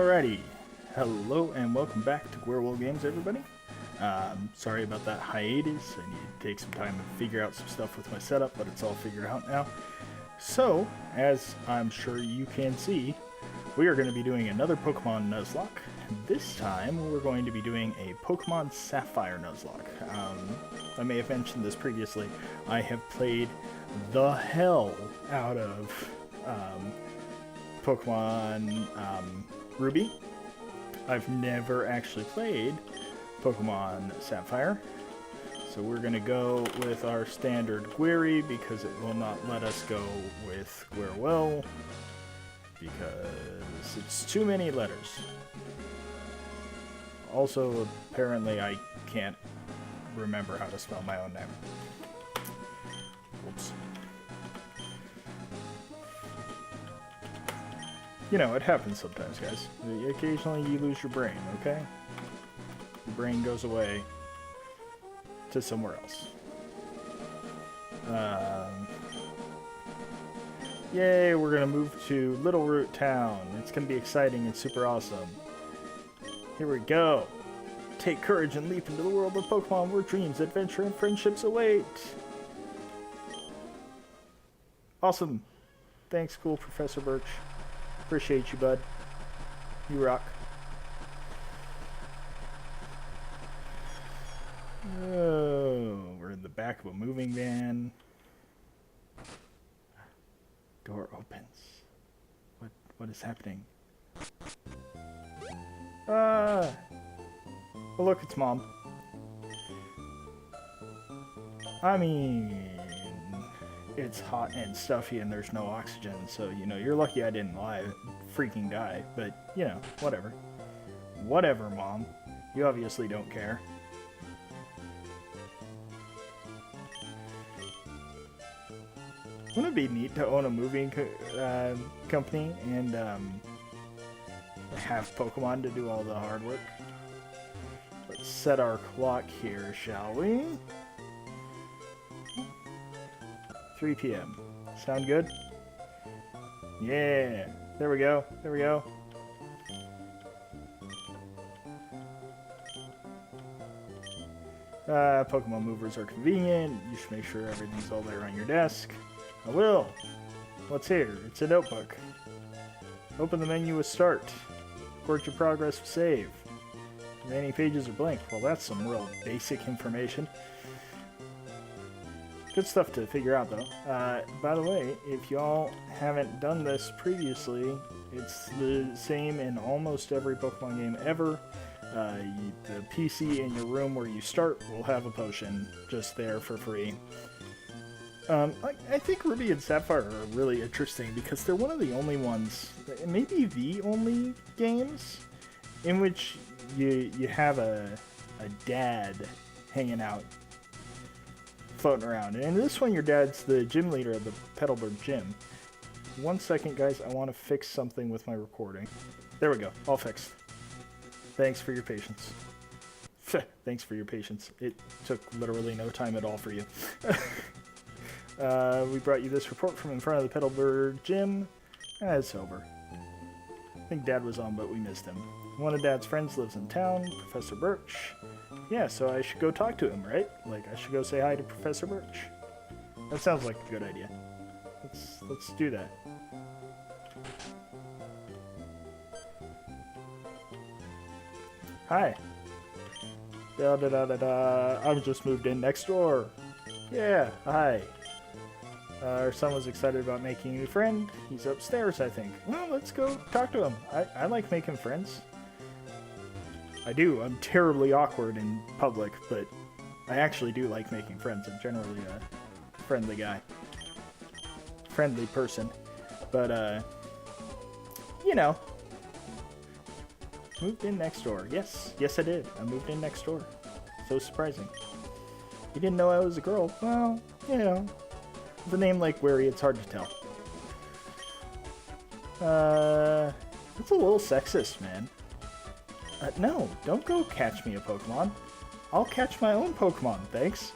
Alrighty, hello and welcome back to Gwiriwyll Games, everybody. Sorry about that hiatus. I need to take some time to figure out some stuff with my setup, but it's all figured out now. So, as I'm sure you can see, we are going to be doing another Pokemon Nuzlocke. This time, we're going to be doing a Pokemon Sapphire Nuzlocke. I may have mentioned this previously. I have played the hell out of Pokemon Ruby. I've never actually played Pokemon Sapphire, so we're going to go with our standard Gwiri because it will not let us go with Gwiriwyll because it's too many letters. Also, apparently I can't remember how to spell my own name. Whoops. You know, it happens sometimes, guys. Occasionally you lose your brain, okay? Your brain goes away to somewhere else. Yay, we're gonna move to Little Root Town. It's gonna be exciting and super awesome. Here we go. Take courage and leap into the world of Pokemon where dreams, adventure, and friendships await. Awesome. Thanks, cool Professor Birch. Appreciate you, bud. You rock. Oh, we're in the back of a moving van. Door opens. What is happening? Ah! Oh, look, it's Mom. I mean, it's hot and stuffy and there's no oxygen, so, you know, you're lucky I didn't freaking die, but, you know, whatever. Whatever, Mom. You obviously don't care. Wouldn't it be neat to own a moving company and have Pokemon to do all the hard work? Let's set our clock here, shall we? 3 p.m. Sound good? Yeah. There we go. There we go. Pokemon movers are convenient. You should make sure everything's all there on your desk. I will. What's here? It's a notebook. Open the menu with Start. Record your progress with Save. Remaining pages are blank. Well, that's some real basic information. Good stuff to figure out, though. By the way, if y'all haven't done this previously, it's the same in almost every Pokemon game ever. The PC in your room where you start will have a potion just there for free. I think Ruby and Sapphire are really interesting because they're one of the only ones, maybe the only games, in which you have a dad hanging out, floating around. And in this one, your dad's the gym leader of the Petalburg gym. 1 second, guys. I want to fix something with my recording. There we go. All fixed. Thanks for your patience. Thanks for your patience. It took literally no time at all for you. We brought you this report from in front of the Petalburg gym. It's over. I think Dad was on, but we missed him. One of Dad's friends lives in town, Professor Birch. Yeah, so I should go talk to him, right? Like, I should go say hi to Professor Birch. That sounds like a good idea. Let's do that. Hi. Da-da-da-da-da. I'm just moved in next door. Yeah, hi. Our son was excited about making a new friend. He's upstairs, I think. Well, let's go talk to him. I like making friends. I do. I'm terribly awkward in public, but I actually do like making friends. I'm generally a friendly guy. Friendly person. But, you know. Moved in next door. Yes. Yes, I did. I moved in next door. So surprising. You didn't know I was a girl. Well, you know. With a name like Gwiri, it's hard to tell. It's a little sexist, man. No, don't go catch me a Pokemon. I'll catch my own Pokemon, thanks.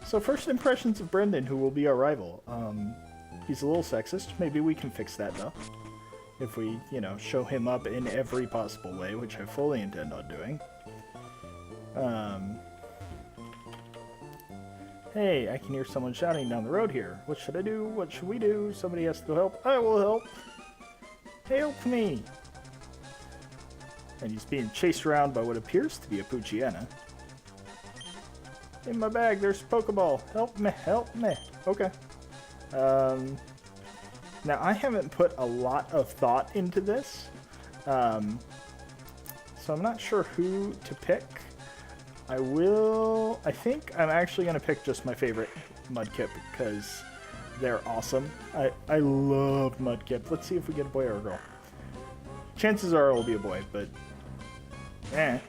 So first impressions of Brendan, who will be our rival. He's a little sexist. Maybe we can fix that, though. if we, you know, show him up in every possible way, which I fully intend on doing. Hey, I can hear someone shouting down the road here. What should I do? What should we do? Somebody has to help. I will help. Help me! And he's being chased around by what appears to be a Poochyena. In my bag, there's a Pokeball. Help me, help me. Okay. Now, I haven't put a lot of thought into this, so I'm not sure who to pick. I think I'm actually going to pick just my favorite Mudkip, because they're awesome. I love Mudkip. Let's see if we get a boy or a girl. Chances are it'll be a boy, but... Yep,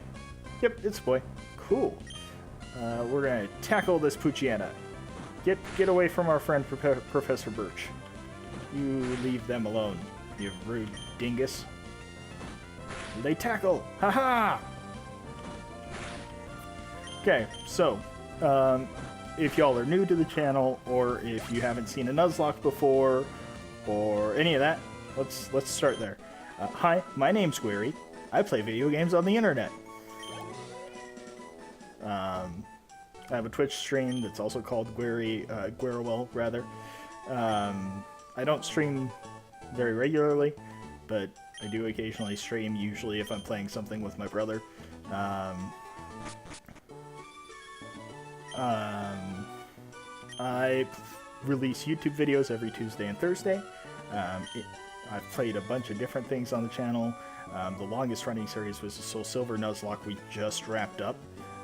it's a boy. Cool. We're going to tackle this Poochyena. Get away from our friend Professor Birch. You leave them alone, you rude dingus. They tackle! Haha! Okay, so, if y'all are new to the channel, or if you haven't seen a Nuzlocke before, or any of that, let's start there. Hi, my name's Gwiri. I play video games on the internet. I have a Twitch stream that's also called Gwiriwyll, rather. I don't stream very regularly, but I do occasionally stream, usually if I'm playing something with my brother. I release YouTube videos every Tuesday and Thursday. I've played a bunch of different things on the channel. The longest running series was the Soul Silver Nuzlocke we just wrapped up.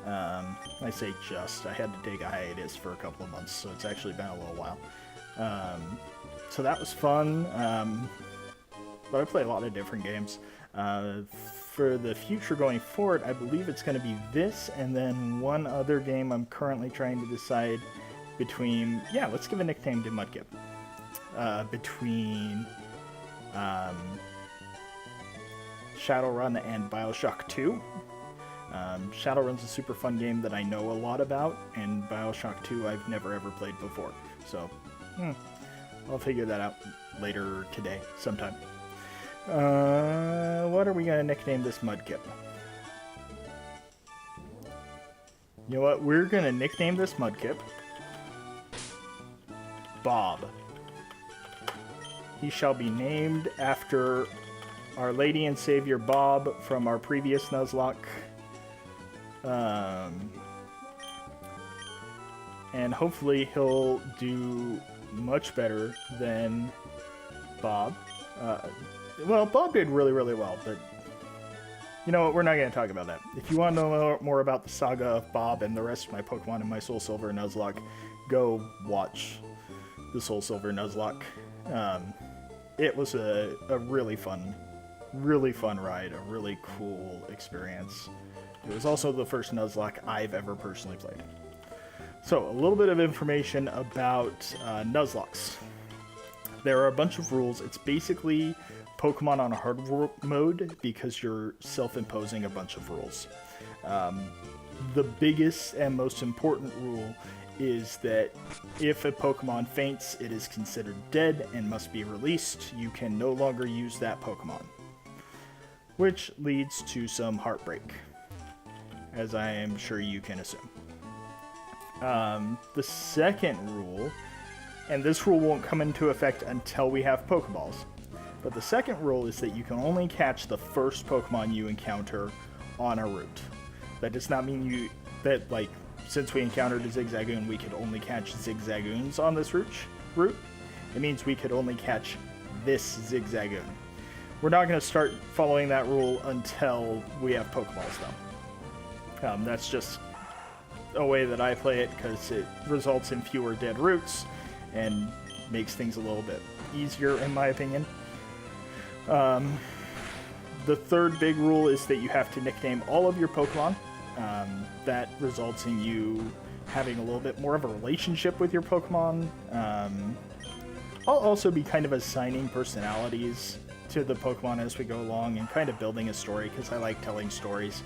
I say just, I had to take a hiatus for a couple of months, so it's actually been a little while. So that was fun, but I play a lot of different games. For the future going forward, I believe it's going to be this, and then one other game I'm currently trying to decide between, yeah, let's give a nickname to Mudkip. Between Shadowrun and Bioshock 2. Shadowrun's a super fun game that I know a lot about, and Bioshock 2 I've never ever played before, so I'll figure that out later today, sometime. What are we gonna nickname this Mudkip? You know what? We're gonna nickname this Mudkip Bob. He shall be named after Our Lady and Savior Bob from our previous Nuzlocke. And hopefully he'll do much better than Bob. Well, Bob did really, really well, but you know what? We're not going to talk about that. If you want to know more about the saga of Bob and the rest of my Pokemon in my Soul Silver Nuzlocke, go watch the Soul Silver Nuzlocke. It was a really fun ride, a really cool experience. It was also the first Nuzlocke I've ever personally played. So, a little bit of information about Nuzlockes. There are a bunch of rules. It's basically Pokemon on a hard mode because you're self-imposing a bunch of rules. The biggest and most important rule is that if a Pokemon faints, it is considered dead and must be released. You can no longer use that Pokemon, which leads to some heartbreak, as I am sure you can assume. The second rule, and this rule won't come into effect until we have Pokeballs, but the second rule is that you can only catch the first Pokemon you encounter on a route. That does not mean since we encountered a Zigzagoon, we could only catch Zigzagoons on this route. It means we could only catch this Zigzagoon. We're not going to start following that rule until we have Pokeballs, though. That's just a way that I play it, because it results in fewer dead routes and makes things a little bit easier, in my opinion. The third big rule is that you have to nickname all of your Pokemon. That results in you having a little bit more of a relationship with your Pokemon. I'll also be kind of assigning personalities to the Pokemon as we go along and kind of building a story, because I like telling stories.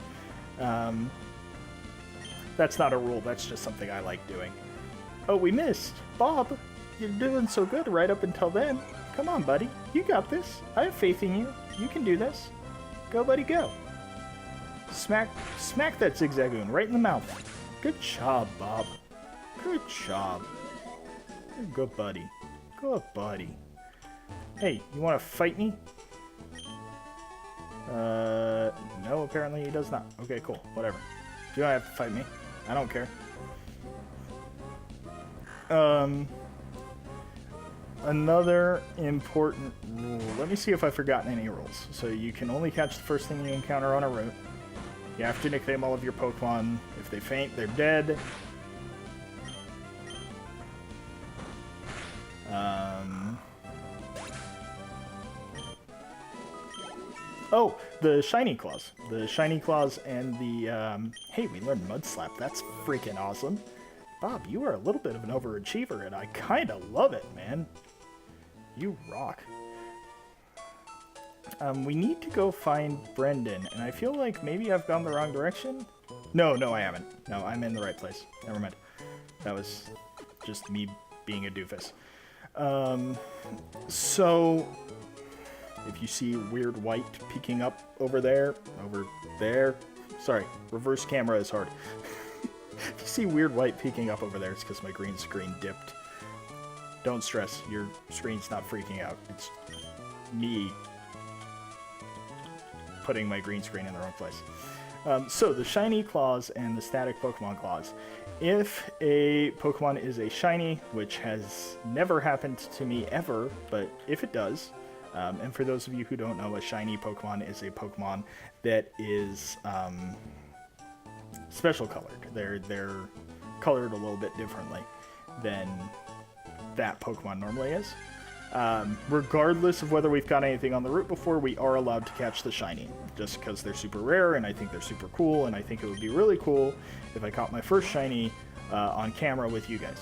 That's not a rule, that's just something I like doing. Oh, we missed! Bob! You're doing so good right up until then. Come on, buddy. You got this. I have faith in you. You can do this. Go, buddy, go. Smack that Zigzagoon right in the mouth. Good job, Bob. Good job. Good buddy. Good buddy. Hey, you want to fight me? No, apparently he does not. Okay, cool. Whatever. You don't have to fight me. I don't care. Another important rule. Let me see if I've forgotten any rules. So you can only catch the first thing you encounter on a route. You have to nickname all of your Pokemon. If they faint, they're dead. Oh, the Shiny Claws. The Shiny Claws and the, hey, we learned Mud Slap. That's freaking awesome. Bob, you are a little bit of an overachiever, and I kind of love it, man. You rock. We need to go find Brendan, and I feel like maybe I've gone the wrong direction. No, I haven't. No, I'm in the right place. Never mind. That was just me being a doofus. So, if you see weird white peeking up over there, sorry, reverse camera is hard. If you see weird white peeking up over there, it's because my green screen dipped. Don't stress, your screen's not freaking out. It's me putting my green screen in the wrong place. So the Shiny Claws and the Static Pokemon Claws. If a Pokemon is a Shiny, which has never happened to me ever, but if it does, and for those of you who don't know, a Shiny Pokemon is a Pokemon that is special colored. They're colored a little bit differently than that Pokemon normally is. Regardless of whether we've got anything on the route before, we are allowed to catch the Shiny, just because they're super rare, and I think they're super cool, and I think it would be really cool if I caught my first Shiny on camera with you guys.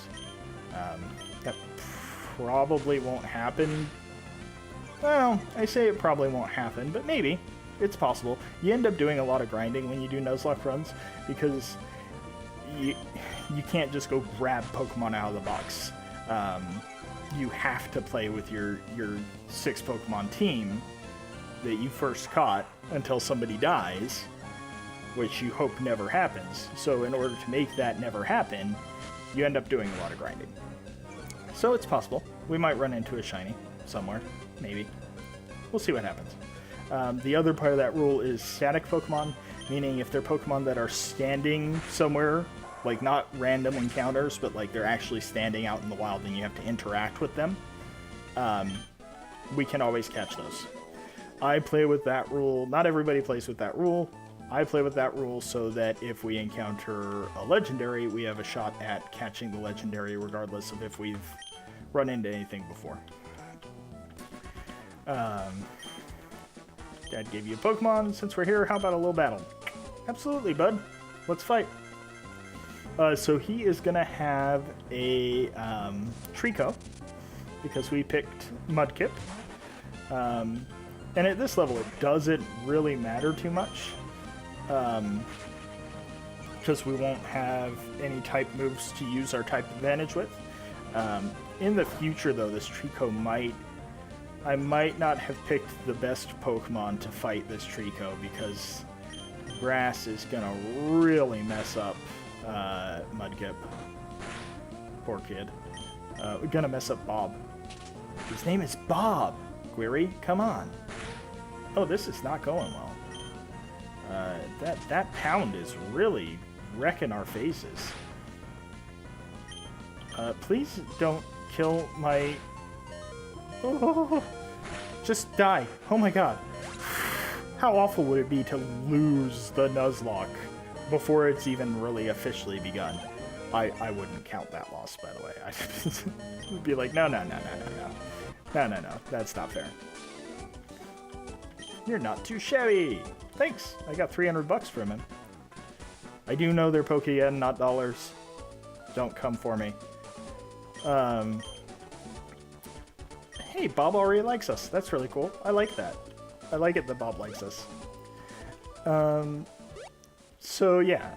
That probably won't happen. Well, I say it probably won't happen, but maybe. It's possible. You end up doing a lot of grinding when you do Nuzlocke runs, because you can't just go grab Pokemon out of the box. You have to play with your 6 Pokemon team that you first caught until somebody dies, which you hope never happens. So in order to make that never happen, you end up doing a lot of grinding. So it's possible. We might run into a Shiny somewhere. Maybe. We'll see what happens. The other part of that rule is static Pokemon, meaning if they're Pokemon that are standing somewhere, like not random encounters, but like they're actually standing out in the wild and you have to interact with them, we can always catch those. I play with that rule. Not everybody plays with that rule. I play with that rule so that if we encounter a legendary, we have a shot at catching the legendary regardless of if we've run into anything before. Dad gave you a Pokemon. Since we're here, how about a little battle? Absolutely, bud. Let's fight. So he is going to have a Trico, because we picked Mudkip. And at this level, it doesn't really matter too much, because we won't have any type moves to use our type advantage with. In the future, though, this Trico I might not have picked the best Pokemon to fight this Trico, because grass is going to really mess up Mudkip. Poor kid. We're going to mess up Bob. His name is Bob! Gwiri, come on. Oh, this is not going well. That pound is really wrecking our faces. Please don't kill my... Oh, just die. Oh my god. How awful would it be to lose the Nuzlocke before it's even really officially begun? I wouldn't count that loss, by the way. I'd be like, no, that's not fair. You're not too shabby. Thanks. I got $300 from him. I do know they're Pokeyen, not dollars. Don't come for me. Hey, Bob already likes us. That's really cool. I like that. I like it that Bob likes us. So yeah,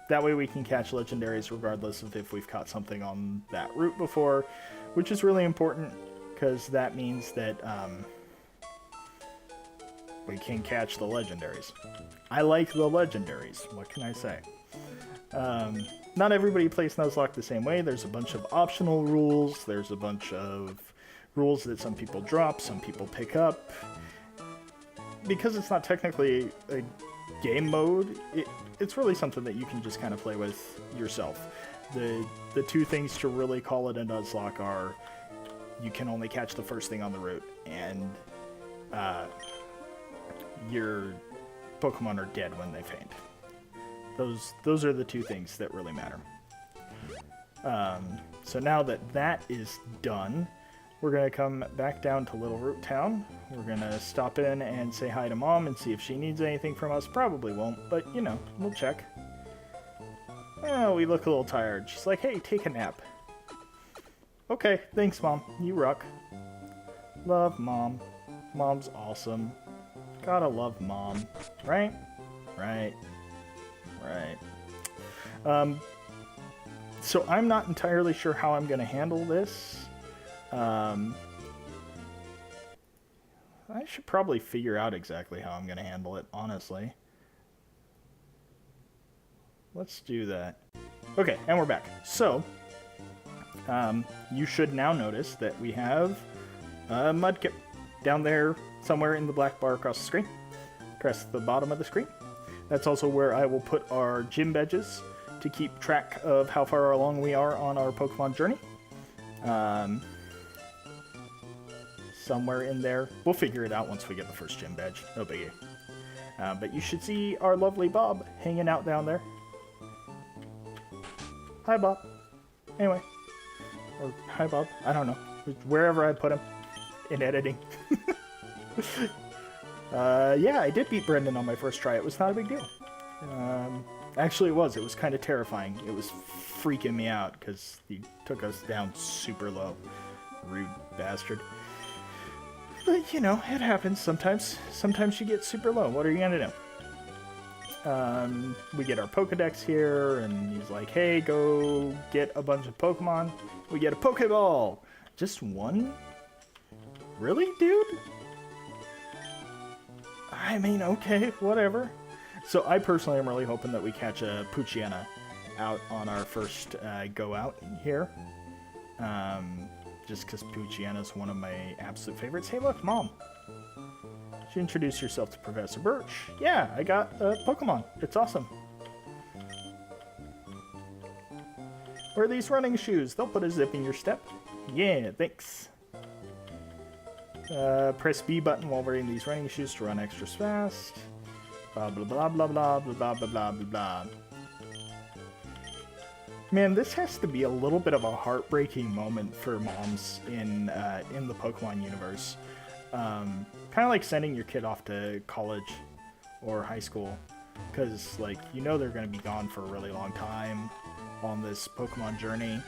that way we can catch legendaries regardless of if we've caught something on that route before, which is really important because that means that we can catch the legendaries. I like the legendaries. What can I say? Not everybody plays Nuzlocke the same way. There's a bunch of optional rules. There's a bunch of rules that some people drop, some people pick up. Because it's not technically a game mode, it's really something that you can just kind of play with yourself. The two things to really call it a Nuzlocke are you can only catch the first thing on the route, and your Pokemon are dead when they faint. Those are the two things that really matter. So now that that is done, we're going to come back down to Little Root Town. We're going to stop in and say hi to Mom and see if she needs anything from us. Probably won't, but, you know, we'll check. Oh, we look a little tired. She's like, hey, take a nap. Okay, thanks, Mom. You rock. Love Mom. Mom's awesome. Gotta love Mom. Right? Right. Right. So I'm not entirely sure how I'm going to handle this. I should probably figure out exactly how I'm going to handle it, honestly. Let's do that. Okay, and we're back. So, you should now notice that we have a Mudkip down there somewhere in the black bar across the screen. Across the bottom of the screen. That's also where I will put our gym badges to keep track of how far along we are on our Pokemon journey. Somewhere in there. We'll figure it out once we get the first gym badge. No biggie. But you should see our lovely Bob hanging out down there. Hi, Bob. Anyway. Or, hi, Bob. I don't know. Wherever I put him. In editing. Yeah, I did beat Brendan on my first try. It was not a big deal. Actually, it was. It was kind of terrifying. It was freaking me out because he took us down super low. Rude bastard. But, you know, it happens sometimes. Sometimes you get super low. What are you going to do? We get our Pokedex here, and he's like, hey, go get a bunch of Pokemon. We get a Pokeball. Just one? Really, dude? I mean, okay, whatever. So I personally am really hoping that we catch a Poochyena out on our first go out here. Just because Poochyena is one of my absolute favorites. Hey, look, Mom. Did you introduce yourself to Professor Birch? Yeah, I got a Pokemon. It's awesome. Where are these running shoes? They'll put a zip in your step. Yeah, thanks. Press B button while wearing these running shoes to run extra fast. Blah, blah, blah, blah, blah, blah, blah, blah, blah, blah, blah. Man, this has to be a little bit of a heartbreaking moment for moms in the Pokemon universe. Kind of like sending your kid off to college or high school. Because, like, you know they're going to be gone for a really long time on this Pokemon journey.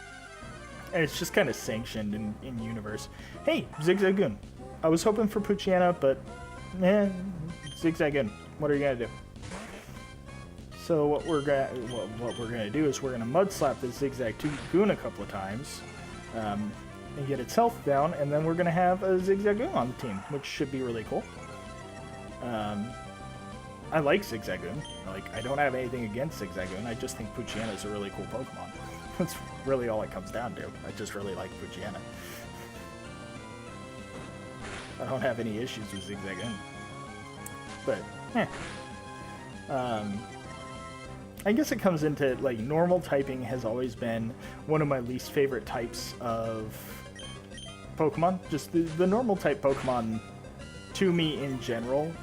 And it's just kind of sanctioned in universe. Hey, Zigzagoon. I was hoping for Poochyena, but Zigzagoon. What are you gonna do? So what we're gonna do is we're gonna mud slap this Zigzagoon a couple of times, and get its health down, and then we're gonna have a Zigzagoon on the team, which should be really cool. I like Zigzagoon. Like, I don't have anything against Zigzagoon. I just think Poochyena is a really cool Pokemon. That's really all it comes down to. I just really like Poochyena. I don't have any issues with Zigzagoon. But, I guess it comes into, like, normal typing has always been one of my least favorite types of Pokemon. Just the normal type Pokemon, to me in general,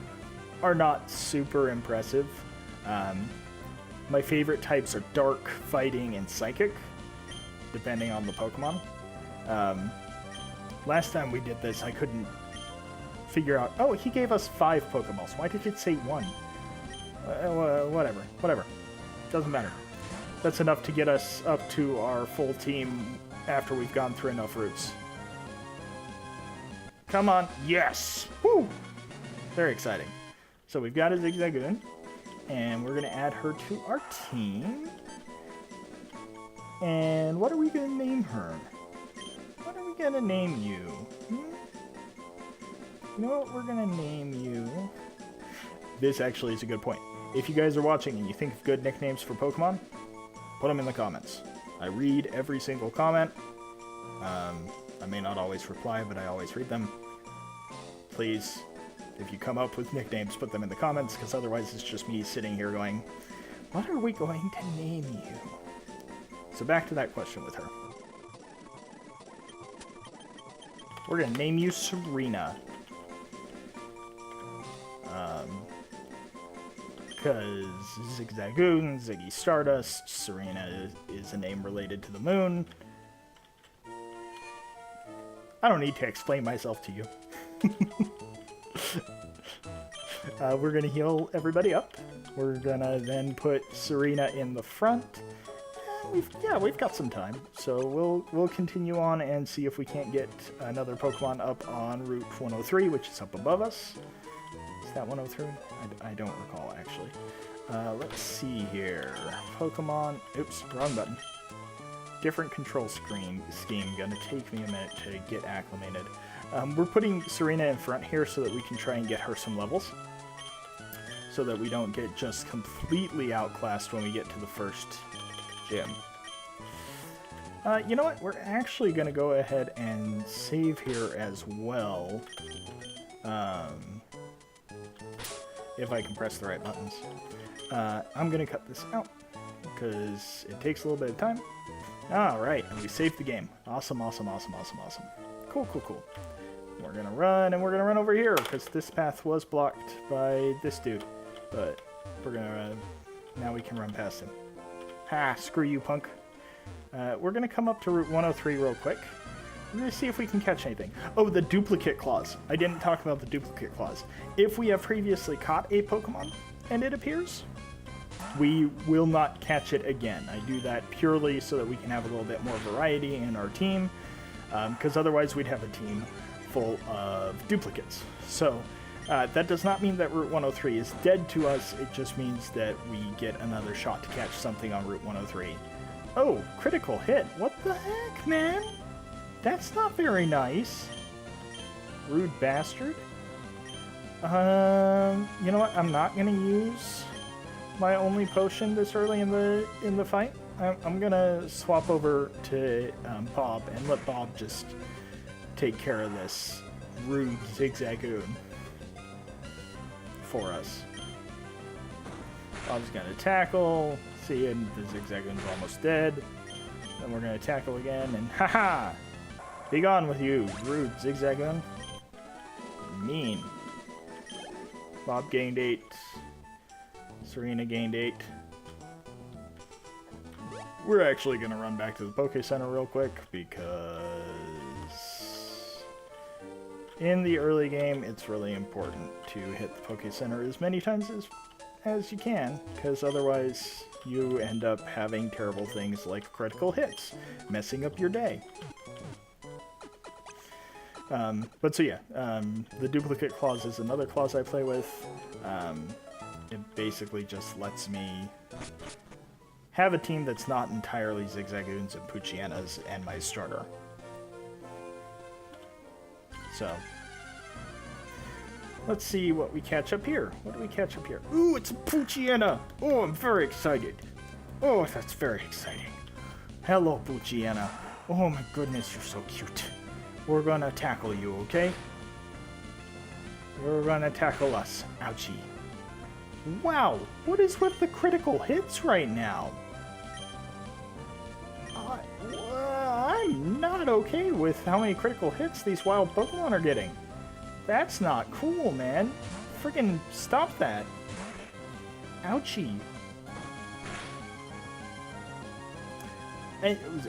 are not super impressive. My favorite types are Dark, Fighting, and Psychic, depending on the Pokemon. Last time we did this, I couldn't figure out... Oh, he gave us 5 Pokeballs. Why did it say 1? Whatever. Doesn't matter. That's enough to get us up to our full team after we've gone through enough routes. Come on. Yes! Woo! Very exciting. So we've got a Zigzagoon, and we're going to add her to our team. And what are we going to name her? What are we gonna name you? You know what we're gonna name you? This actually is a good point. If you guys are watching and you think of good nicknames for Pokemon, put them in the comments. I read every single comment. I may not always reply, but I always read them. Please, if you come up with nicknames, put them in the comments, because otherwise it's just me sitting here going, what are we going to name you? So back to that question with her. We're going to name you Serena. Because Zigzagoon, Ziggy Stardust, Serena is a name related to the moon. I don't need to explain myself to you. We're going to heal everybody up. We're going to then put Serena in the front. And we've got some time. So we'll continue on and see if we can't get another Pokemon up on Route 103, which is up above us. Is that 103? I don't recall, actually. Let's see here. Pokemon... Oops, wrong button. Different control scheme. Gonna take me a minute to get acclimated. We're putting Serena in front here so that we can try and get her some levels. So that we don't get just completely outclassed when we get to the first gym. You know what? We're actually going to go ahead and save here as well. If I can press the right buttons. I'm going to cut this out because it takes a little bit of time. Alright, and we saved the game. Awesome, awesome, awesome, awesome, awesome. Cool, cool, cool. We're going to run, and we're going to run over here because this path was blocked by this dude. But we're going to now we can run past him. Ha, screw you, punk. We're going to come up to Route 103 real quick. We're going to see if we can catch anything. Oh, the duplicate claws. I didn't talk about the duplicate claws. If we have previously caught a Pokemon and it appears, we will not catch it again. I do that purely so that we can have a little bit more variety in our team, because otherwise we'd have a team full of duplicates. So that does not mean that Route 103 is dead to us. It just means that we get another shot to catch something on Route 103. Oh, critical hit. What the heck, man? That's not very nice. Rude bastard. You know what? I'm not gonna use my only potion this early in the fight. I'm gonna swap over to Bob and let Bob just take care of this rude Zigzagoon for us. Bob's gonna tackle. See, and the Zigzagoon's almost dead. Then we're gonna tackle again, and haha! Be gone with you, rude Zigzagoon. Mean. Bob gained 8. Serena gained 8. We're actually gonna run back to the Poke Center real quick because in the early game it's really important to hit the Poke Center as many times as you can, because otherwise you end up having terrible things like critical hits, messing up your day. But so yeah, the duplicate clause is another clause I play with. It basically just lets me have a team that's not entirely Zigzagoons and Poochyenas and my starter. So, let's see what we catch up here. What do we catch up here? Ooh, it's a Poochyena! Oh, I'm very excited. Oh, that's very exciting. Hello, Poochyena. Oh my goodness, you're so cute. We're gonna tackle you, okay? You're gonna tackle us. Ouchie. Wow, what is with the critical hits right now? I'm not okay with how many critical hits these wild Pokemon are getting. That's not cool, man. Friggin' stop that. Ouchie.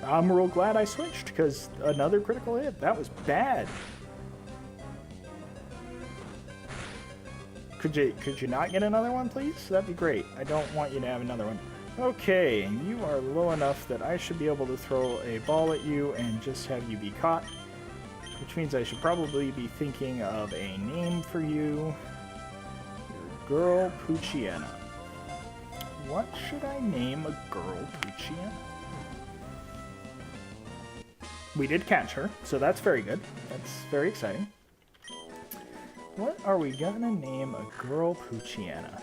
I'm real glad I switched, because another critical hit. That was bad. Could you not get another one, please? That'd be great. I don't want you to have another one. Okay, and you are low enough that I should be able to throw a ball at you and just have you be caught. Which means I should probably be thinking of a name for you. Your girl Poochyena. What should I name a girl Poochyena? we did catch her, so that's very good. That's very exciting. What are we gonna name a girl Poochyena?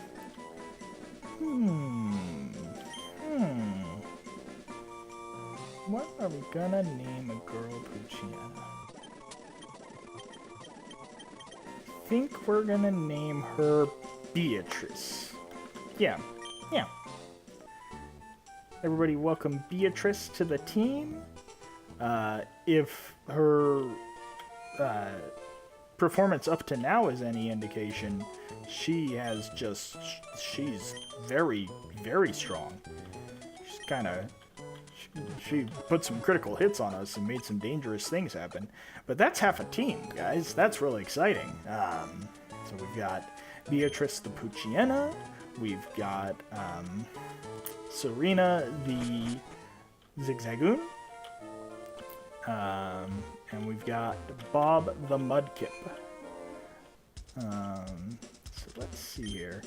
What are we gonna name a girl Poochyena? I think we're gonna name her Beatrice. Yeah. Everybody welcome Beatrice to the team. If her performance up to now is any indication, she's very, very strong. She's kind of, she put some critical hits on us and made some dangerous things happen. But that's half a team, guys. That's really exciting. So we've got Beatrice the Poochyena. We've got Serena the Zigzagoon. And we've got Bob the Mudkip. So let's see here.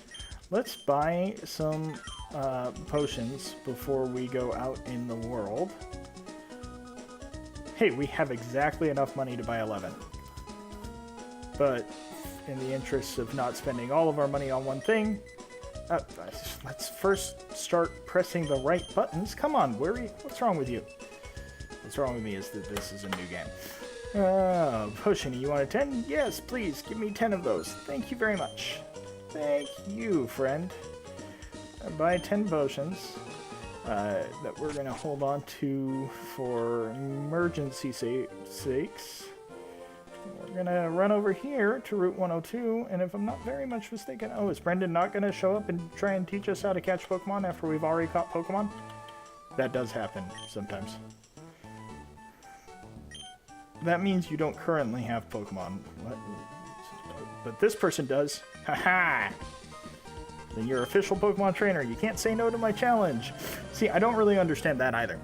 Let's buy some potions before we go out in the world. Hey, we have exactly enough money to buy 11. But in the interest of not spending all of our money on one thing, let's first start pressing the right buttons. Come on, what's wrong with you? What's wrong with me is that this is a new game. Potion, you want a 10? Yes, please, give me 10 of those. Thank you very much. Thank you, friend. Buy 10 potions that we're going to hold on to for emergency sakes. We're going to run over here to Route 102, and if I'm not very much mistaken... Oh, is Brendan not going to show up and try and teach us how to catch Pokemon after we've already caught Pokemon? That does happen sometimes. That means you don't currently have Pokemon. What? But this person does. Haha! Then you're official Pokemon trainer. You can't say no to my challenge. See, I don't really understand that either.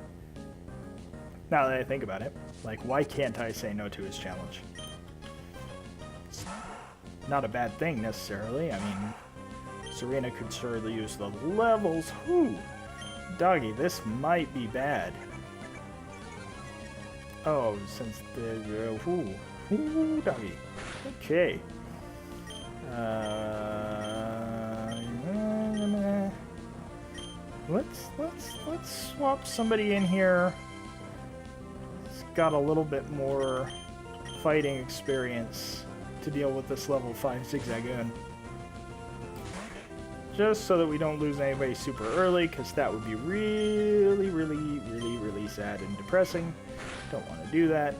Now that I think about it. Like, why can't I say no to his challenge? It's not a bad thing, necessarily. I mean, Serena could surely use the levels. Whew! Doggy, this might be bad. Oh, since the... Ooh, doggy. Okay. Let's swap somebody in here. It's got a little bit more fighting experience to deal with this level 5 Zigzagoon. Just so that we don't lose anybody super early, because that would be really, really, really, really sad and depressing. Don't want to do that.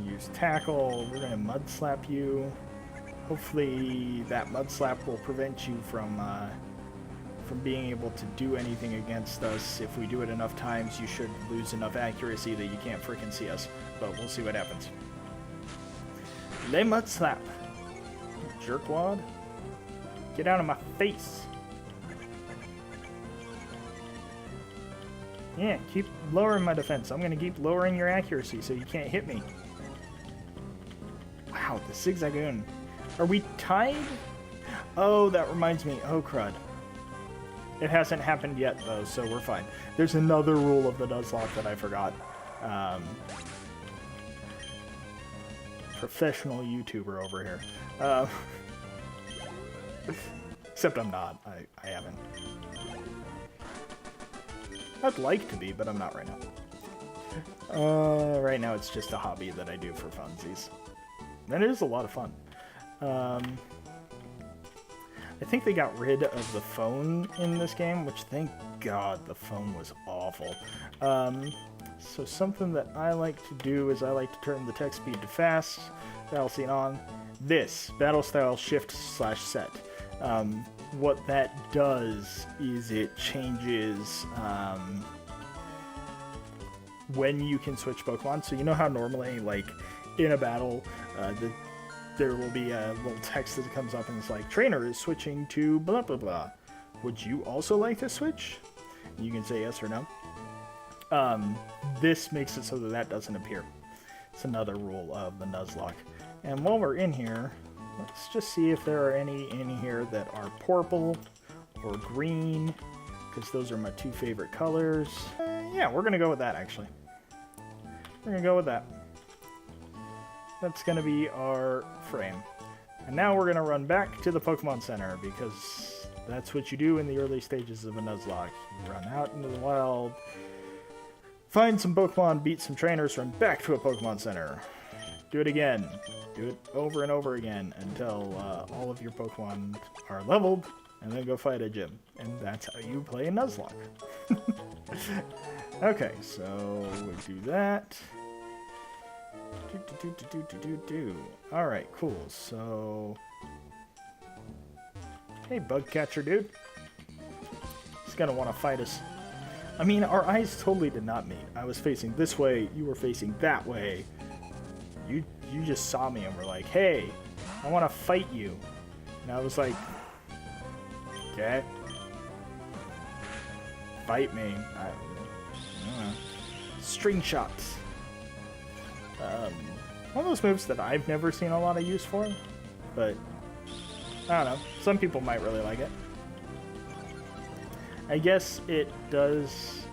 Use Tackle. We're going to Mud Slap you. Hopefully that Mud Slap will prevent you from being able to do anything against us. If we do it enough times, you should lose enough accuracy that you can't freaking see us. But we'll see what happens. Le Mud Slap. Jerkwad. Get out of my face. Yeah, keep lowering my defense. I'm going to keep lowering your accuracy so you can't hit me. Wow, the Zigzagoon. Are we tied? Oh, that reminds me. Oh, crud. It hasn't happened yet, though, so we're fine. There's another rule of the Nuzlocke that I forgot. Professional YouTuber over here. Except I'm not. I haven't. I'd like to be, but I'm not right now. Right now it's just a hobby that I do for funsies. And it is a lot of fun. I think they got rid of the phone in this game, which thank God the phone was awful. So something that I like to do is I like to turn the text speed to fast, battle scene on. This, battle style shift/set. What that does is it changes when you can switch Pokemon. So you know how normally, like, in a battle, there will be a little text that comes up and it's like, trainer is switching to blah blah blah. Would you also like to switch? And you can say yes or no. This makes it so that that doesn't appear. It's another rule of the Nuzlocke. And while we're in here, let's just see if there are any in here that are purple or green, because those are my two favorite colors. Yeah, we're gonna go with that, actually. We're gonna go with that. That's gonna be our frame. And now we're gonna run back to the Pokemon Center, because that's what you do in the early stages of a Nuzlocke. You run out into the wild, find some Pokemon, beat some trainers, run back to a Pokemon Center. Do it again. Do it over and over again until all of your Pokemon are leveled, and then go fight a gym. And that's how you play a Nuzlocke. Okay, so we do that. Alright, cool. So... Hey, bug catcher dude. He's gonna want to fight us. I mean, our eyes totally did not meet. I was facing this way, you were facing that way. You just saw me and were like, hey, I want to fight you. And I was like, okay. Fight me. I don't know. String shots. One of those moves that I've never seen a lot of use for, but I don't know. Some people might really like it. I guess it does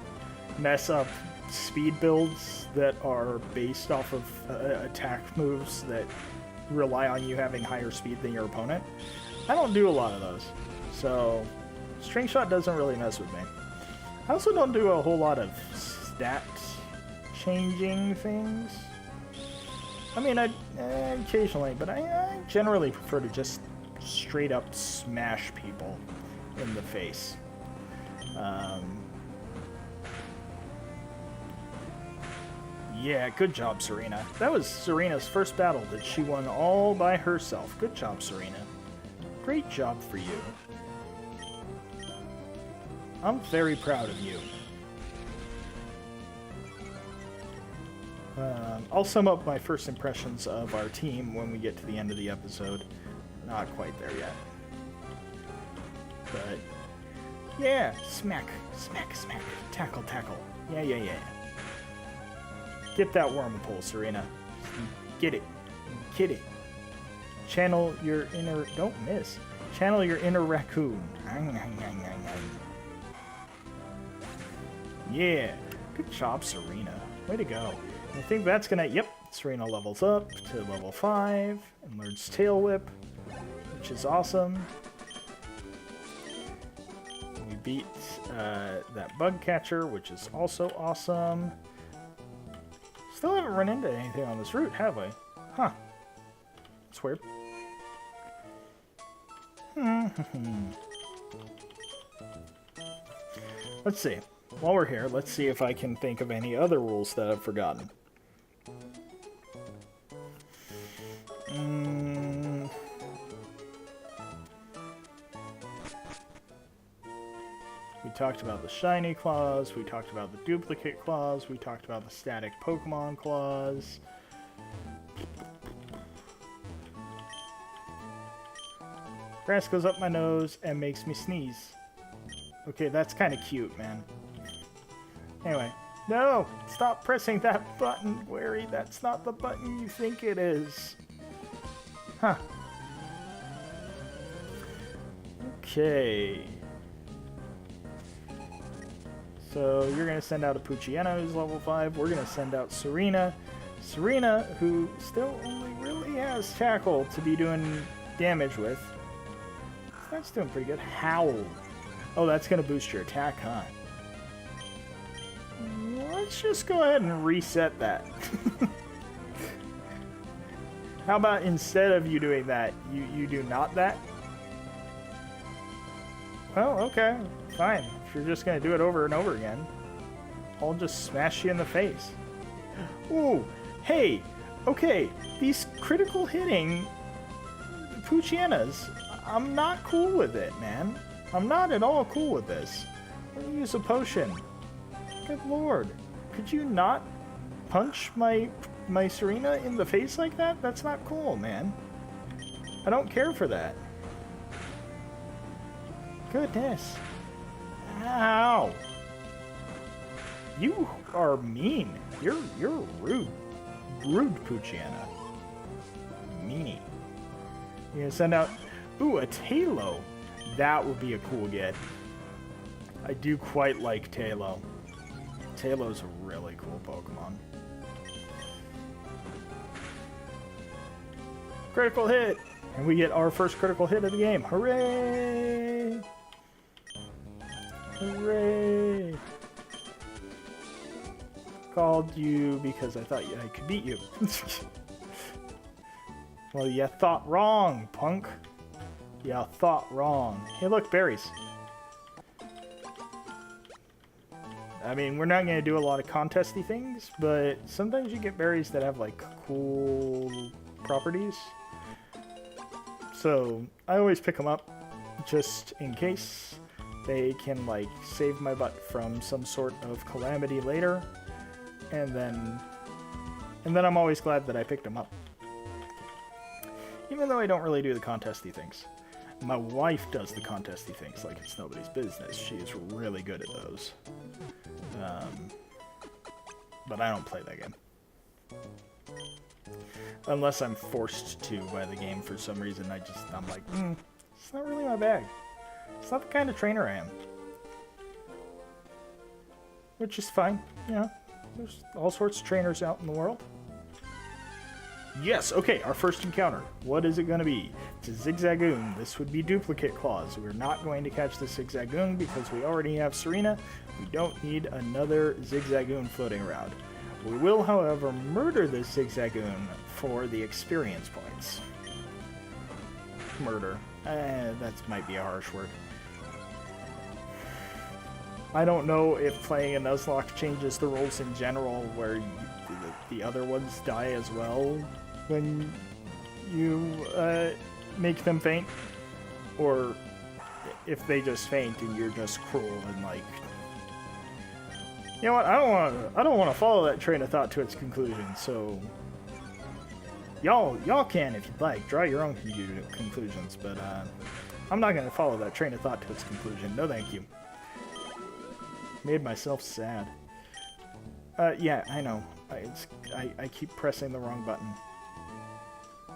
mess up speed builds that are based off of attack moves that rely on you having higher speed than your opponent. I don't do a lot of those, so String Shot doesn't really mess with me. I also don't do a whole lot of stat changing things. I mean, occasionally, but I generally prefer to just straight up smash people in the face. Yeah, good job, Serena. That was Serena's first battle that she won all by herself. Good job, Serena. Great job for you. I'm very proud of you. I'll sum up my first impressions of our team when we get to the end of the episode. Not quite there yet. But, yeah, smack, smack, smack, tackle, tackle. Yeah, yeah, yeah. Get that Wormapole, Serena. Get it. Get it. Channel your inner... Don't miss. Channel your inner raccoon. Yeah. Good job, Serena. Way to go. I think that's gonna... Yep. Serena levels up to level 5 and learns Tail Whip, which is awesome. We beat that bug catcher, which is also awesome. Still haven't run into anything on this route, have I? Huh. That's weird. Let's see. While we're here, let's see if I can think of any other rules that I've forgotten. We talked about the shiny claws, we talked about the duplicate claws, we talked about the static Pokemon claws. Grass goes up my nose and makes me sneeze. Okay, that's kind of cute, man. Anyway, no! Stop pressing that button, Gwiri. That's not the button you think it is. Huh. Okay. So you're going to send out a Poochyena who's level 5. We're going to send out Serena. Serena, who still only really has Tackle to be doing damage with. That's doing pretty good. Howl. Oh, that's going to boost your attack, huh? Let's just go ahead and reset that. How about instead of you doing that, you do not that? Well, okay. Fine. If you're just going to do it over and over again, I'll just smash you in the face. Ooh, hey, okay, these critical hitting Poochyenas, I'm not cool with it, man. I'm not at all cool with this. I'm going to use a potion. Good lord. Could you not punch my Serena in the face like that? That's not cool, man. I don't care for that. Goodness. Ow! You are mean. You're rude. Rude, Poochyena. Meanie. You're gonna send out... Ooh, a Tailo. That would be a cool get. I do quite like Tailo. Tailow's a really cool Pokemon. Critical hit! And we get our first critical hit of the game. Hooray! Hooray! Called you because I thought I could beat you. Well, you thought wrong, punk. You thought wrong. Hey, look, berries. I mean, we're not going to do a lot of contesty things, but sometimes you get berries that have, like, cool properties. So, I always pick them up, just in case. They can, like, save my butt from some sort of calamity later. And then I'm always glad that I picked them up. Even though I don't really do the contesty things. My wife does the contesty things like it's nobody's business. She is really good at those. But I don't play that game. Unless I'm forced to by the game for some reason. I'm like, it's not really my bag. It's not the kind of trainer I am. Which is fine, you know. There's all sorts of trainers out in the world. Yes, okay, our first encounter. What is it going to be? It's a Zigzagoon. This would be duplicate claws. We're not going to catch the Zigzagoon because we already have Serena. We don't need another Zigzagoon floating around. We will, however, murder this Zigzagoon for the experience points. Murder. That might be a harsh word. I don't know if playing a Nuzlocke changes the rules in general where the other ones die as well when you make them faint, or if they just faint and you're just cruel and like, you know what? I don't want to follow that train of thought to its conclusion. So y'all can, if you'd like, draw your own conclusions, but I'm not gonna follow that train of thought to its conclusion. No, thank you. Made myself sad. Yeah, I know. I keep pressing the wrong button.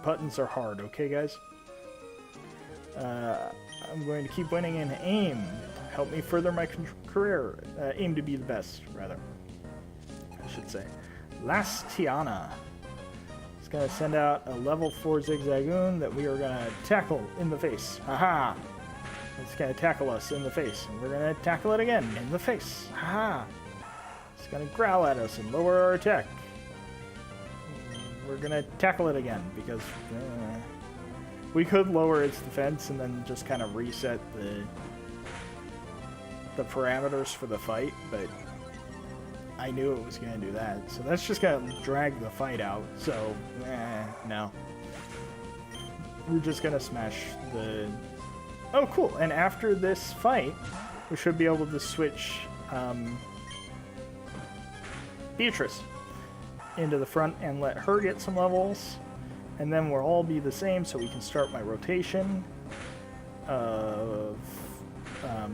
Buttons are hard, okay, guys? I'm going to keep winning in AIM. Help me further my career. Aim to be the best, rather. I should say. Last Tiana. It's going to send out a level 4 Zigzagoon that we are going to tackle in the face. Haha! It's going to tackle us in the face. And we're going to tackle it again in the face. Haha! It's going to growl at us and lower our attack. We're going to tackle it again because we could lower its defense and then just kind of reset the parameters for the fight, but I knew it was going to do that. So that's just going to drag the fight out. So, no. We're just going to smash the... Oh, cool. And after this fight, we should be able to switch Beatrice into the front and let her get some levels. And then we'll all be the same, so we can start my rotation of...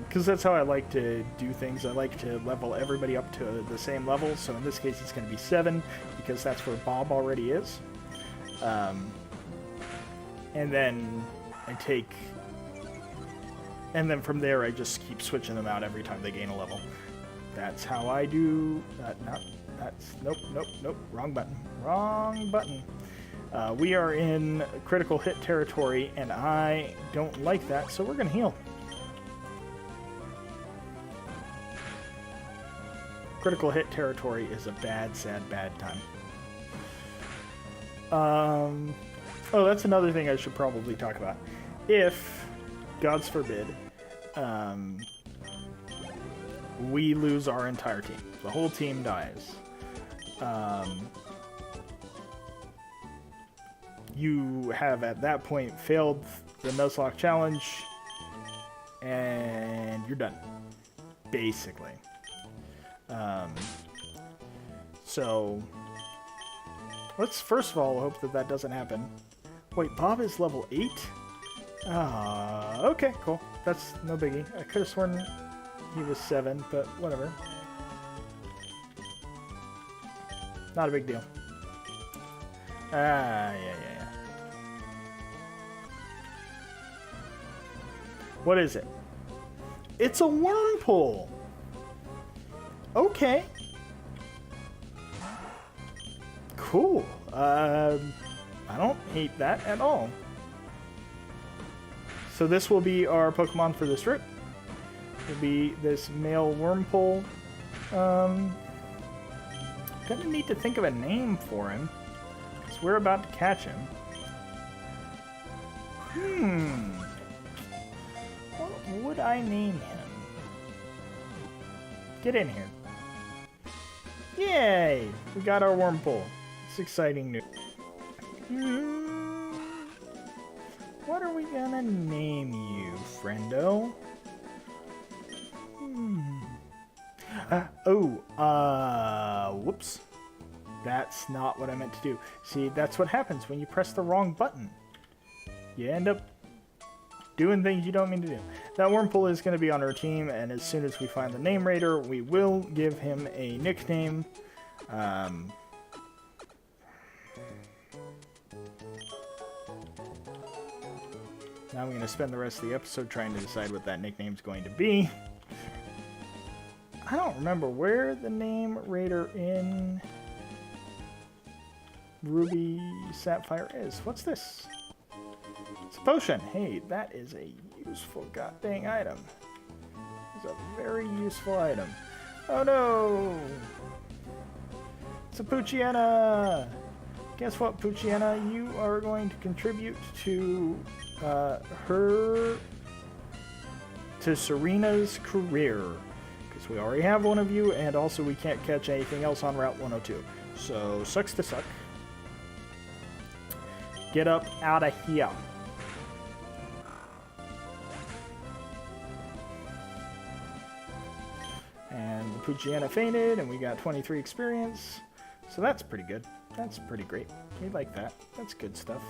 because that's how I like to do things. I like to level everybody up to the same level. So in this case, it's going to be 7, because that's where Bob already is. And then I take... And then from there, I just keep switching them out every time they gain a level. That's how I do... Nope. Wrong button. We are in critical hit territory, and I don't like that, so we're going to heal. Critical hit territory is a bad, sad, bad time. Oh, that's another thing I should probably talk about. If, God's forbid, we lose our entire team. The whole team dies. You have, at that point, failed the Nuzlocke challenge, and you're done. Basically. So, let's first of all hope that that doesn't happen. Wait, Bob is level 8? Okay, cool. That's no biggie. I could have sworn he was 7, but whatever. Not a big deal. Yeah. What is it? It's a Wurmple! Okay. Cool. I don't hate that at all. So this will be our Pokemon for this trip. It'll be this male Wurmple. Gonna need to think of a name for him, because we're about to catch him. What would I name him? Get in here. Yay! We got our Wurmple. It's exciting news. What are we gonna name you, friendo? Whoops. That's not what I meant to do. See, that's what happens when you press the wrong button. You end up doing things you don't mean to do. That Wurmple is going to be on our team, and as soon as we find the name raider, we will give him a nickname. Now I'm going to spend the rest of the episode trying to decide what that nickname is going to be. I don't remember where the name raider in Ruby Sapphire is. What's this? It's a potion. Hey, that is a useful goddamn item. It's a very useful item. Oh no! It's a Poochyena! Guess what, Poochyena? You are going to contribute to Serena's career. Because we already have one of you, and also we can't catch anything else on Route 102. So, sucks to suck. Get up out of here. And the Poochyena fainted, and we got 23 experience. So that's pretty good. That's pretty great. We like that. That's good stuff.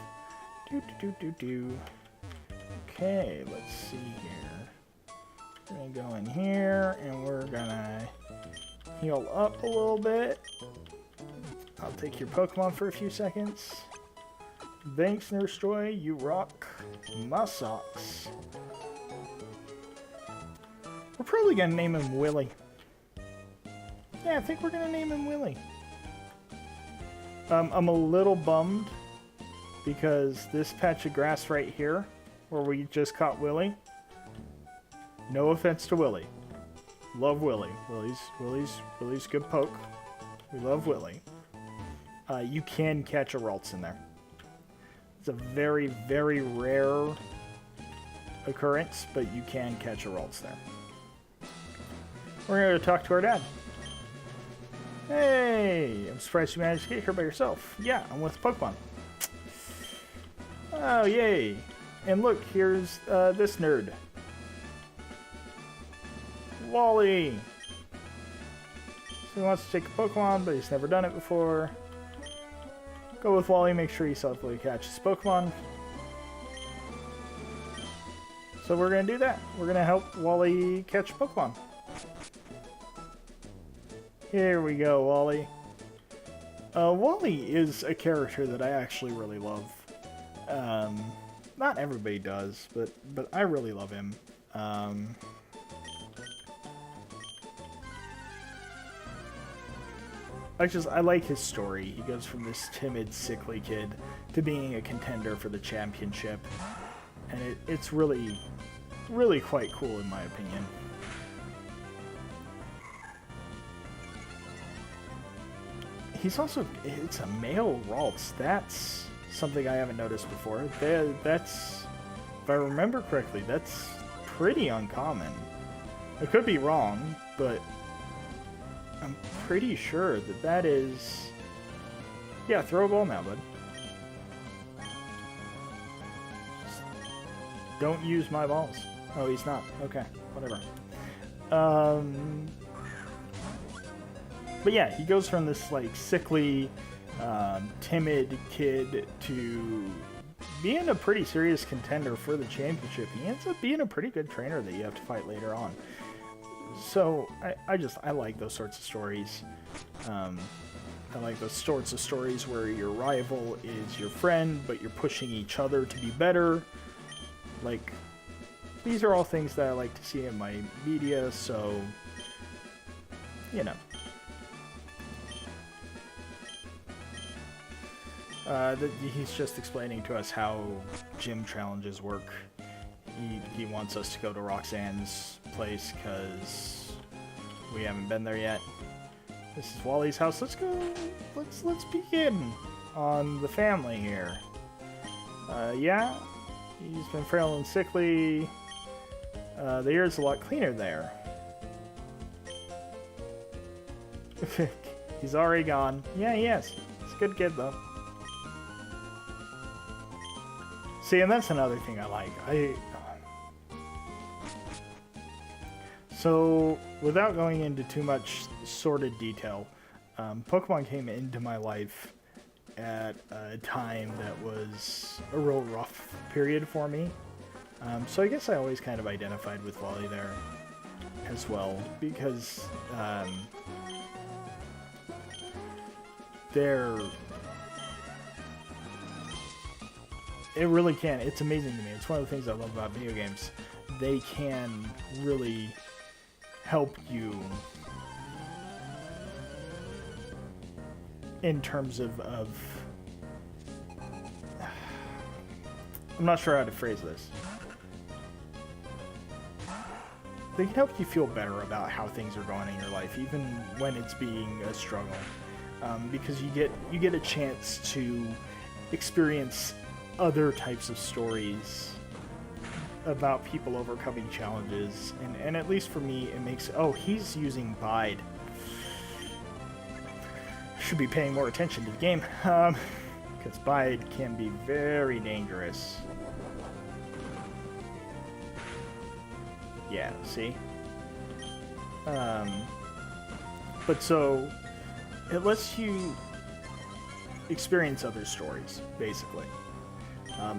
Okay, let's see here. We're gonna go in here, and we're gonna heal up a little bit. I'll take your Pokemon for a few seconds. Thanks, Nurse Joy. You rock my socks. We're probably gonna name him Willie. Yeah, I think we're gonna name him Willie. I'm a little bummed because this patch of grass right here, where we just caught Willie. No offense to Willie. Love Willie. Willie's good poke. We love Willie. You can catch a Ralts in there. It's a very, very rare occurrence, but you can catch a Ralts there. We're going to talk to our dad. Hey, I'm surprised you managed to get here by yourself. Yeah, I'm with Pokemon. Oh, yay. And look, here's this nerd. Wally. So he wants to take a Pokemon, but he's never done it before. Go with Wally, make sure he selfily catches Pokemon. So we're going to do that. We're going to help Wally catch Pokemon. Here we go, Wally. Wally is a character that I actually really love. Not everybody does, but I really love him. I like his story. He goes from this timid, sickly kid to being a contender for the championship. And it's really, really quite cool in my opinion. He's also, it's a male Ralts. That's something I haven't noticed before. That's, if I remember correctly, that's pretty uncommon. I could be wrong, but I'm pretty sure that is... Yeah, throw a ball now, bud. Just don't use my balls. Oh, he's not. Okay, whatever. But yeah, he goes from this, like, sickly, timid kid to being a pretty serious contender for the championship. He ends up being a pretty good trainer that you have to fight later on. So, I like those sorts of stories. I like those sorts of stories where your rival is your friend, but you're pushing each other to be better. Like, these are all things that I like to see in my media, so, you know. He's just explaining to us how gym challenges work. He wants us to go to Roxanne's place because we haven't been there yet. This is Wally's house. Let's go. Let's begin on the family here. Yeah, he's been frail and sickly. The air's a lot cleaner there. He's already gone. Yeah, he is. He's a good kid though. See, and that's another thing I like. So, without going into too much sordid detail, Pokemon came into my life at a time that was a real rough period for me. So I guess I always kind of identified with Wally there as well, because it really can. It's amazing to me. It's one of the things I love about video games. They can really help you in terms of I'm not sure how to phrase this. They can help you feel better about how things are going in your life, even when it's being a struggle, because you get a chance to experience other types of stories about people overcoming challenges, and at least for me, it makes... Oh, he's using Bide. Should be paying more attention to the game, because Bide can be very dangerous. Yeah, see? But so, it lets you experience other stories, basically,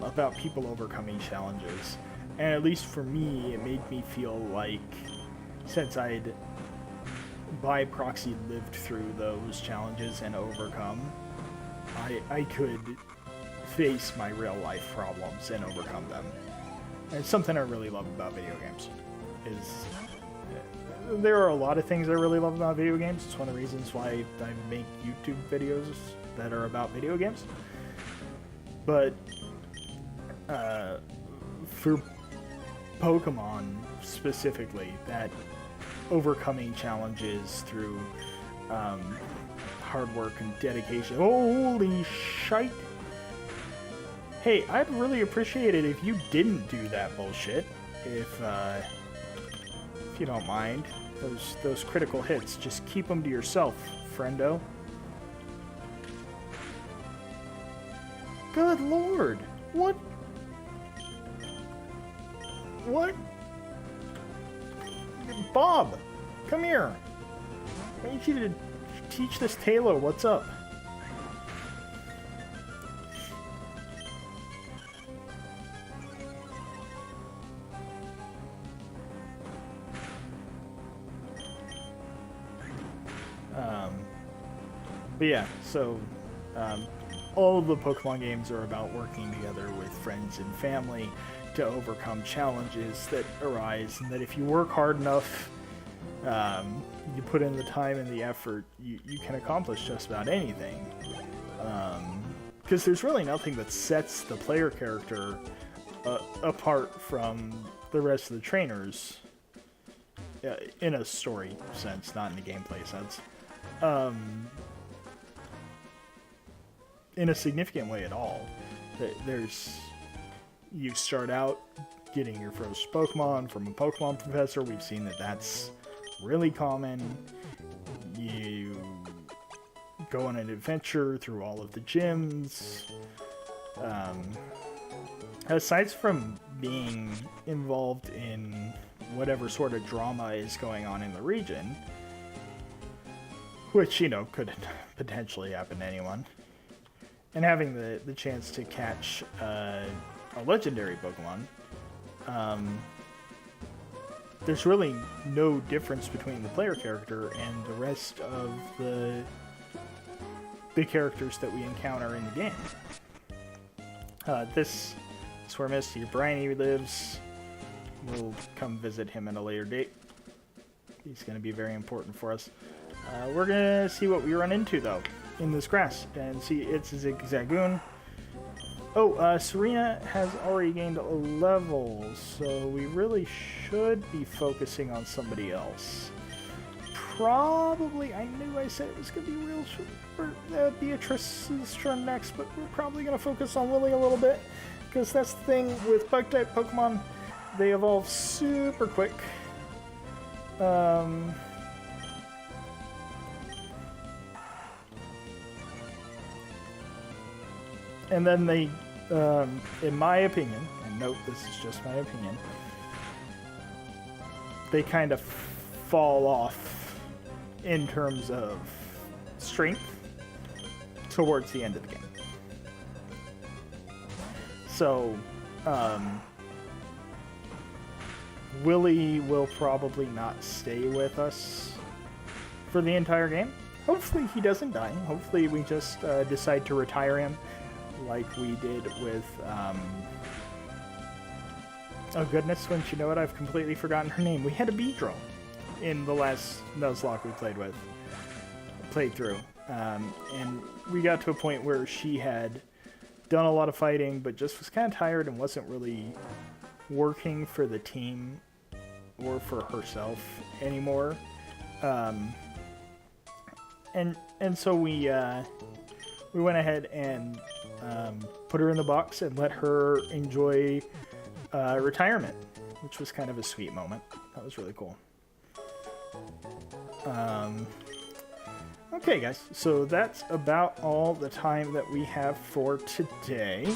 about people overcoming challenges. And at least for me, it made me feel like, since I'd by proxy lived through those challenges and overcome, I could face my real life problems and overcome them. And it's something I really love about video games. There are a lot of things I really love about video games. It's one of the reasons why I make YouTube videos that are about video games. But for Pokemon specifically, that overcoming challenges through hard work and dedication. Holy shite! Hey, I'd really appreciate it if you didn't do that bullshit. If you don't mind, those critical hits, just keep them to yourself, friendo. Good lord! What? What? Bob, come here. I need you to teach this Taylor what's up. But yeah, so all of the Pokemon games are about working together with friends and family to overcome challenges that arise, and that if you work hard enough, you put in the time and the effort, you can accomplish just about anything. Because there's really nothing that sets the player character apart from the rest of the trainers, in a story sense, not in a gameplay sense. In a significant way at all. You start out getting your first Pokemon from a Pokemon professor. We've seen that that's really common. You go on an adventure through all of the gyms. Aside from being involved in whatever sort of drama is going on in the region, which, could potentially happen to anyone, and having the chance to catch a legendary Pokemon, there's really no difference between the player character and the rest of the characters that we encounter in the game. This is where Mr. Briny lives. We'll come visit him at a later date. He's going to be very important for us. We're going to see what we run into, though, in this grass. And see, it's Zigzagoon. Oh, Serena has already gained a level, so we really should be focusing on somebody else. Probably, I knew I said it was going to be real Beatrice's turn next, but we're probably going to focus on Willy a little bit, because that's the thing with bug-type Pokemon. They evolve super quick. And then they, in my opinion, and note this is just my opinion, they kind of fall off in terms of strength towards the end of the game. So, Willy will probably not stay with us for the entire game. Hopefully he doesn't die. Hopefully we just decide to retire him like we did with... Oh goodness, wouldn't you know it, I've completely forgotten her name. We had a Beedrill in the last Nuzlocke we played through. And we got to a point where she had done a lot of fighting, but just was kind of tired and wasn't really working for the team or for herself anymore. And so we went ahead and put her in the box and let her enjoy retirement, which was kind of a sweet moment. That was really cool. Okay, guys, so that's about all the time that we have for today.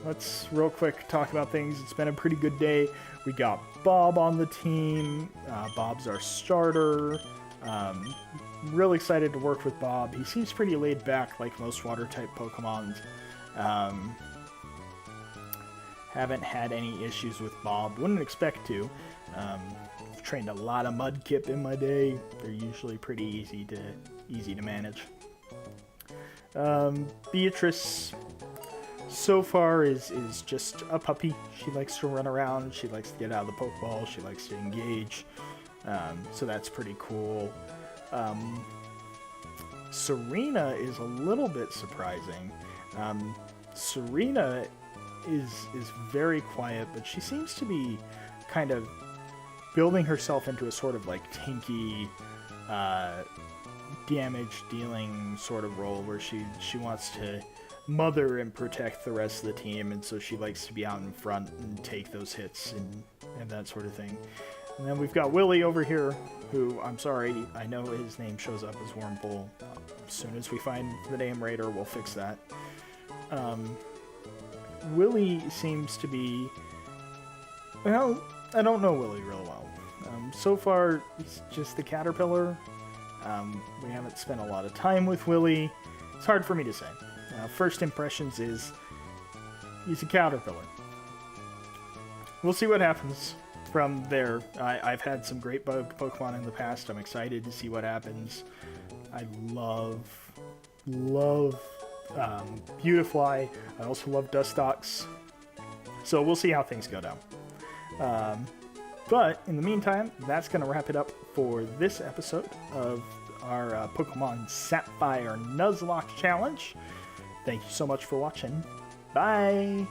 Let's real quick talk about things. It's been a pretty good day. We got Bob on the team. Bob's our starter. Really excited to work with Bob. He seems pretty laid back, like most water-type Pokemon. Haven't had any issues with Bob. Wouldn't expect to. I've trained a lot of Mudkip in my day. They're usually pretty easy to manage. Beatrice, so far, is just a puppy. She likes to run around. She likes to get out of the Pokeball. She likes to engage. So that's pretty cool. Serena is a little bit surprising. Serena is very quiet, but she seems to be kind of building herself into a sort of like tanky, damage dealing sort of role where she wants to mother and protect the rest of the team, and so she likes to be out in front and take those hits and that sort of thing. And then we've got Willy over here, who, I'm sorry, I know his name shows up as Wormhole. As soon as we find the name Raider, we'll fix that. Willy seems to be... Well, I don't know Willy real well. So far, he's just the Caterpillar. We haven't spent a lot of time with Willy. It's hard for me to say. First impressions is, he's a Caterpillar. We'll see what happens from there. I've had some great bug Pokemon in the past. I'm excited to see what happens. I love Beautifly. I also love Dustox. So we'll see how things go down. But in the meantime, that's going to wrap it up for this episode of our Pokemon Sapphire Nuzlocke Challenge. Thank you so much for watching. Bye!